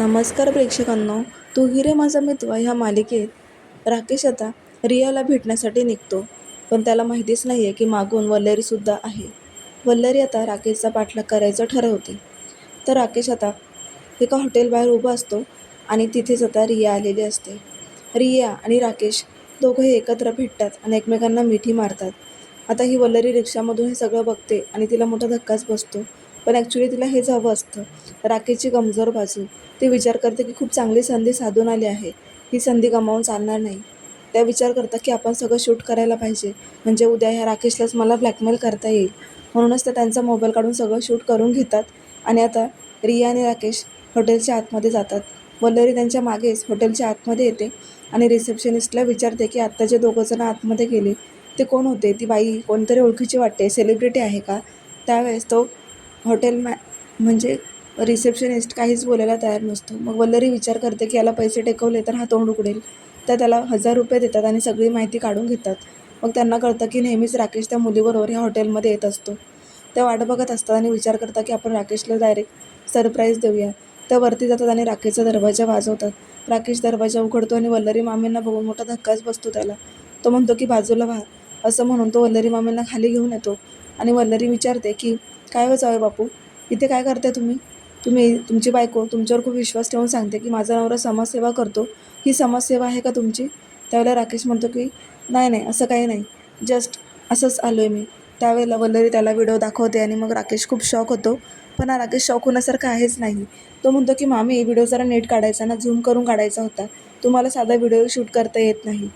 नमस्कार प्रेक्षकांनो. तू ही रे माझा मित्र ह्या मालिकेत राकेश आता रियाला भेटण्यासाठी निघतो, पण त्याला माहितीच नाही आहे की मागून वल्लरीसुद्धा आहे. वल्लरी आता राकेशचा पाठलाग करायचं ठरवते. तर राकेश आता एका हॉटेलबाहेर उभा असतो आणि तिथेच आता रिया आलेली असते. रिया आणि राकेश दोघंही एकत्र भेटतात आणि एकमेकांना मिठी मारतात. आता ही वल्लरी रिक्षामधून हे सगळं बघते आणि तिला मोठा धक्काच बसतो. पण ॲक्च्युली तिला हेच हवं असतं, राकेशची कमजोर बाजू. ती विचार करते की खूप चांगली संधी साधून आली आहे, ही संधी गमावून चालणार नाही. त्या विचार करतात की आपण सगळं शूट करायला पाहिजे, म्हणजे उद्या ह्या राकेशलाच मला ब्लॅकमेल करता येईल. म्हणूनच ते त्यांचा मोबाईल काढून सगळं शूट करून घेतात. आणि आता रिया आणि राकेश हॉटेलच्या आतमध्ये जातात. वल्लरी त्यांच्या मागेच हॉटेलच्या आतमध्ये येते आणि रिसेप्शनिस्टला विचारते की आत्ता जे दोघंजण आतमध्ये गेले ते कोण होते. ती बाई कोणतरी ओळखीची वाटते, सेलिब्रिटी आहे का. त्यावेळेस तो म्हणजे रिसेप्शनिस्ट काहीच बोलायला तयार नसतो. मग वल्लरी विचार करते की याला पैसे टेकवले तर हा तोंड उघडेल. तर त्याला 1000 रुपये देतात आणि सगळी माहिती काढून घेतात. मग त्यांना कळतं की नेहमीच राकेश त्या मुलीबरोबर ह्या हॉटेलमध्ये येत असतो. त्या वाट बघत असतात आणि विचार करतात की आपण राकेशला डायरेक्ट सरप्राईज देऊया. त्या वरती जातात आणि राकेशचा दरवाजा वाजवतात. राकेश दरवाजा उघडतो आणि वल्लरी मामींना बघून मोठा धक्काच बसतो त्याला. तो म्हणतो की बाजूला व्हा. असं म्हणून तो वल्लरी मामींना खाली घेऊन येतो आणि वल्लरी विचारते की काय हो जावई बापू, इथे काय करताय तुम्ही? तुमची बायको तुमच्यावर खूप विश्वास ठेवून सांगते की माझा नवरा समाजसेवा करतो, ही समाजसेवा आहे का तुमची? त्यावेळेला राकेश म्हणतो की नाही नाही, असं काही नाही, जस्ट असंच आलो आहे मी. त्यावेळेला वल्लरी त्याला व्हिडिओ दाखवते आणि मग राकेश खूप शॉक होतो. पण हा राकेश शॉक होण्यासारखं आहेच नाही. तो म्हणतो की मामी, व्हिडिओ जरा नीट काढायचा ना, झूम करून काढायचा होता. तुम्हाला साधा व्हिडिओ शूट करता येत नाही.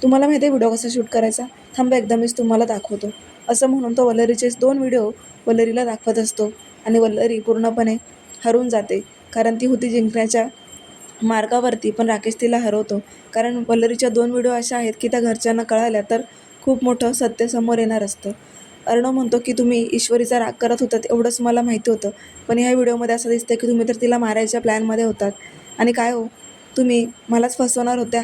तुम्हाला माहिती आहे व्हिडिओ कसा शूट करायचा? थांबा एकदा मीच तुम्हाला दाखवतो. असं म्हणून तो वल्लरीचेच 2 व्हिडिओ वल्लरीला दाखवत असतो आणि वल्लरी पूर्णपणे हरून जाते. कारण ती होती जिंकण्याच्या मार्गावरती, पण राकेश तिला हरवतो. कारण वल्लरीच्या 2 व्हिडिओ अशा आहेत की त्या घरच्यांना कळाल्या तर खूप मोठं सत्य समोर येणार असतं. अर्णव म्हणतो की तुम्ही ईश्वरीचा राग करत होतात एवढंच मला माहिती होतं, पण ह्या व्हिडिओमध्ये असं दिसतं की तुम्ही तर तिला मारायच्या प्लॅनमध्ये होतात. आणि काय हो, तुम्ही मलाच फसवणार होत्या.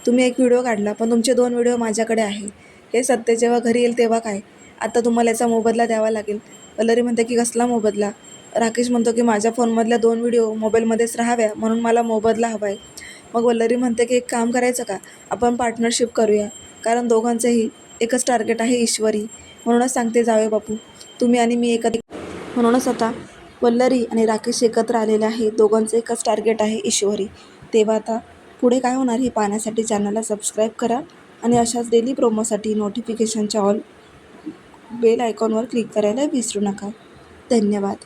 तुम्ही एक व्हिडिओ काढला, पण तुमचे 2 व्हिडिओ माझ्याकडे आहे. हे सत्य जेव्हा घरी येईल तेव्हा काय? आता तुम्हाला याचा मोबदला द्यावा लागेल. वल्लरी म्हणते की कसला मोबदला? राकेश म्हणतो की माझ्या फोनमधल्या 2 व्हिडिओ मोबाईलमध्येच राहाव्या, म्हणून मला मोबदला हवा आहे. मग वल्लरी म्हणते की एक काम करायचं का, आपण पार्टनरशिप करूया, कारण दोघांचंही एकच टार्गेट आहे, ईश्वरी. म्हणूनच सांगते जावई बापू, तुम्ही आणि मी म्हणूनच आता वल्लरी आणि राकेश एकत्र आलेले आहे. दोघांचं एकच टार्गेट आहे, ईश्वरी. तेव्हा आता पुढे काय होणार हे पाहण्यासाठी चॅनलला सबस्क्राईब करा आणि अशाच डेली प्रोमोसाठी नोटिफिकेशनच्या ऑल बेल आयकॉनवर क्लिक करायला विसरू नका. धन्यवाद.